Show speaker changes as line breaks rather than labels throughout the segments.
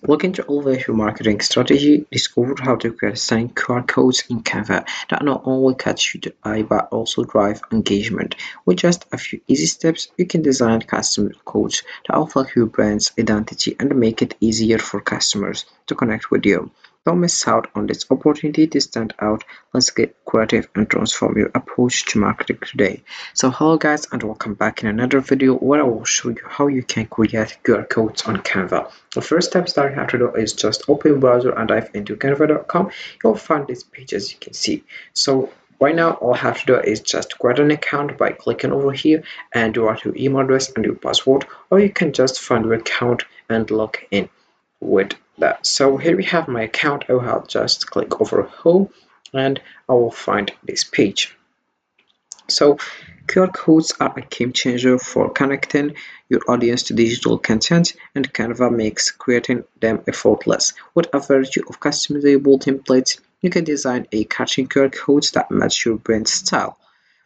Look into elevate your marketing strategy. Discover how to create stunning QR codes in Canva that not only catch your eye but also drive engagement. With just a few easy steps, you can design custom codes that reflect your brand's identity and make it easier for customers to connect with you. Don't miss out on this opportunity to stand out. Let's get creative and transform your approach to marketing today. So hello guys and welcome back in another video where I will show you how you can create QR codes on Canva. The first step that you have to do is just open your browser and dive into canva.com. You'll find this page as you can see. So right now all I have to do is just create an account by clicking over here and you write your email address and your password, or you can just find your account and log in with that. So here we have my account. I will just click over home and I will find this page. So QR codes are a game changer for connecting your audience to digital content, and Canva makes creating them effortless. With a variety of customizable templates, you can design a catchy QR codes that match your brand style.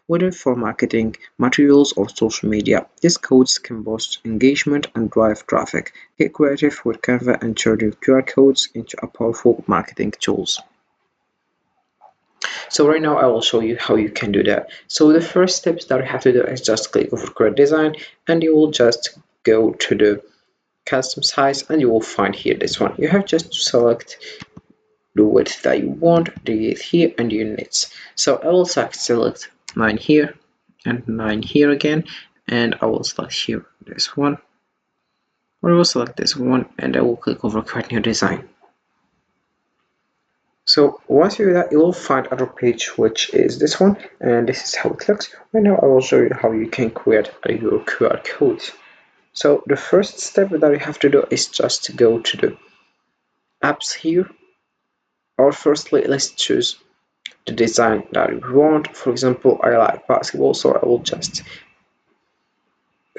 Whether for marketing, materials, or social media, these codes can boost engagement and drive traffic. Get creative with Canva and turn your QR codes into a powerful marketing tools. So right now I will show you how you can do that. So the first steps that you have to do is just click over create design and you will just go to the custom size and you will find here this one. You have just to select the width that you want, the width here and the units. So I will select 9 here and 9 here again, and I will select here this one, or I will select this one and I will click over create new design. So once you do that, you will find other page, which is this one, and this is how it looks. Right now I will show you how you can create your QR codes. So the first step that you have to do is just to go to the apps here, or firstly let's choose the design that you want. For example, I like basketball, so I will just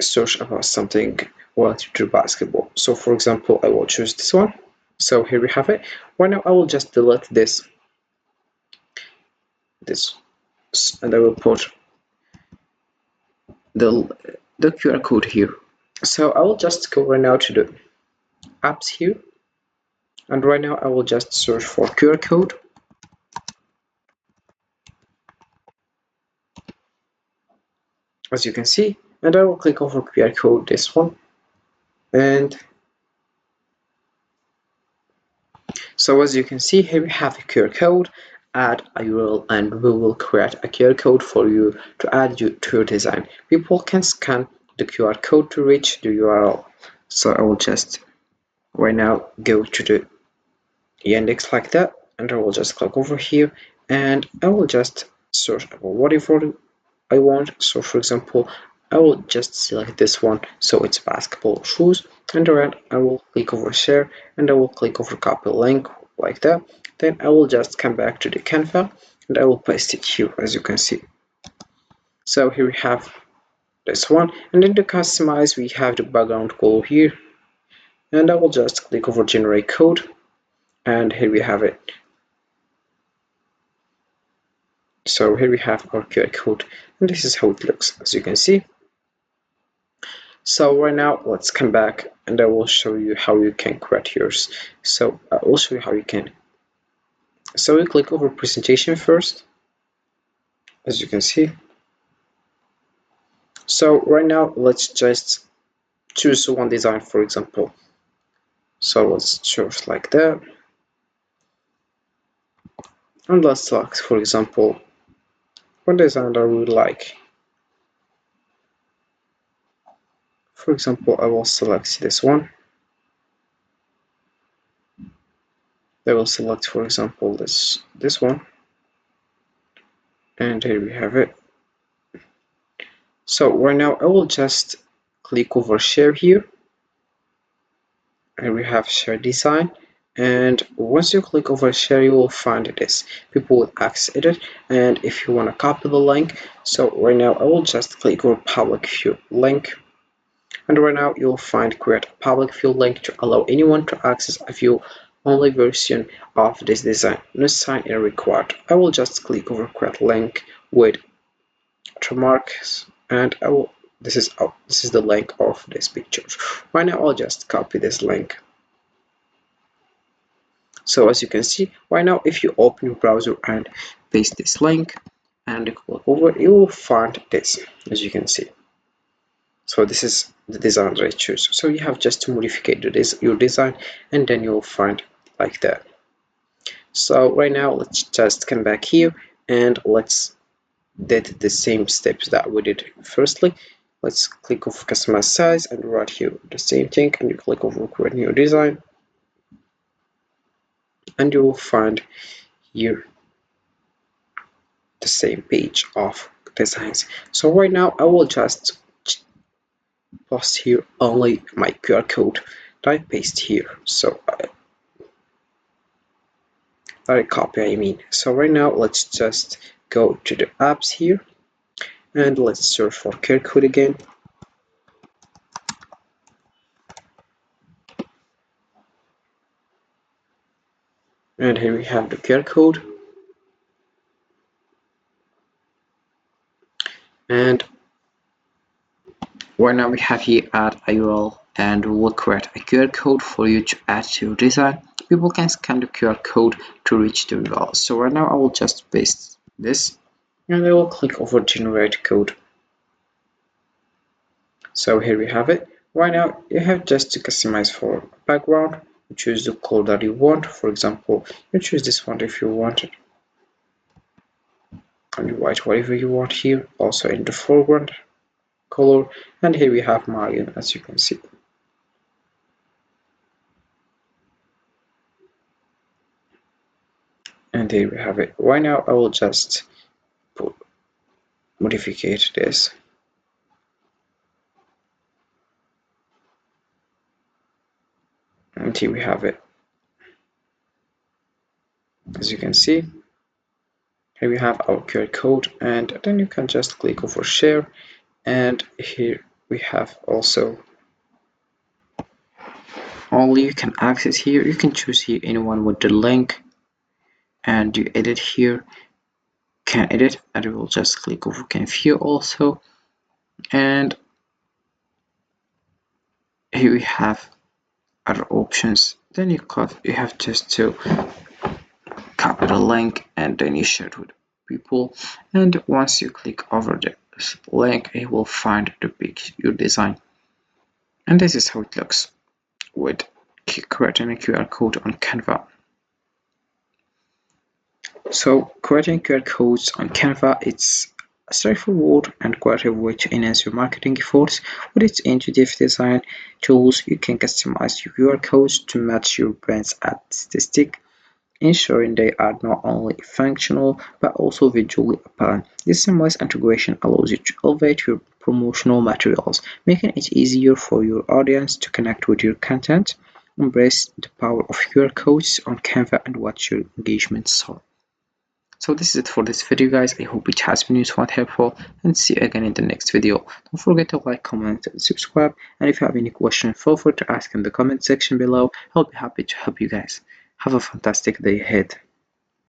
search about something related to basketball. So for example, I will choose this one. So here we have it. Right now I will just delete this and I will put the QR code here. So I will just go right now to the apps here, and right now I will just search for QR code. As you can see, and I will click over QR code, this one, and so as you can see here we have a QR code. Add a URL and we will create a QR code for you to add to your design. People can scan the QR code to reach the URL. So I will just right now go to the index like that, and I will just click over here and I will just search about whatever I want. So for example, I will just select this one, so it's basketball shoes, and then I will click over share and I will click over copy link like that. Then I will just come back to the Canva and I will paste it here as you can see. So here we have this one, and in the customize we have the background color here, and I will just click over generate code, and here we have it. So here we have our QR code, and this is how it looks as you can see. So right now let's come back and I will show you how you can create yours. So I will show you how you can. So you click over presentation first, as you can see. So right now let's just choose one design, for example. So let's choose like that, and let's select, for example, one design that we like. For example, I will select this one. I will select, for example, this one, and here we have it. So right now I will just click over share here, and we have share design, and once you click over share you will find this, people will access it. And if you want to copy the link, so right now I will just click over public view link, and right now you'll find create a public view link to allow anyone to access a view only version of this design. No sign in required. I will just click over create link with watermarks, and I will this is the link of this picture. Right now I'll just copy this link So as you can see right now, if you open your browser and paste this link and click over, you will find this, as you can see. So this is the design that I choose. So you have just to modify your design, and then you'll find like that. So right now let's just come back here and let's did the same steps that we did firstly. Let's click off customize size and right here the same thing, and you click over create new design, and you will find here the same page of designs. So right now I will just post here only my QR code that I paste here. So that I copy, I mean. So right now let's just go to the apps here and let's search for QR code again. And here we have the QR code. And right now we have here add a URL, and we will create a QR code for you to add to your design. People can scan the QR code to reach the URL. So right now I will just paste this and I will click over generate code. So here we have it. Right now you have just to customize for background. You choose the color that you want. For example, you choose this one if you want it, and you write whatever you want here, also in the foreground color. And here we have Marion, as you can see. And here we have it. Right now I will just modify this, and here we have it. As you can see, here we have our QR code, and then you can just click over share, and here we have also all you can access here. You can choose here anyone with the link, and you edit here, can edit, and we will just click over can view also. And here we have other options. Then you have just to copy the link and then you share it with people, and once you click over the link it will find the page you design. And this is how it looks with creating a QR code on Canva. So creating QR codes on Canva, it's a straightforward and creative way to enhance your marketing efforts. With its intuitive design tools, you can customize your QR codes to match your brand's aesthetic, ensuring they are not only functional but also visually appealing. This seamless integration allows you to elevate your promotional materials, making it easier for your audience to connect with your content. Embrace the power of QR codes on Canva and watch your engagement soar. So this is it for this video, guys. I hope it has been useful and helpful, and see you again in the next video. Don't forget to like, comment, and subscribe, and if you have any questions, feel free to ask in the comment section below. I'll be happy to help you guys. Have a fantastic day ahead.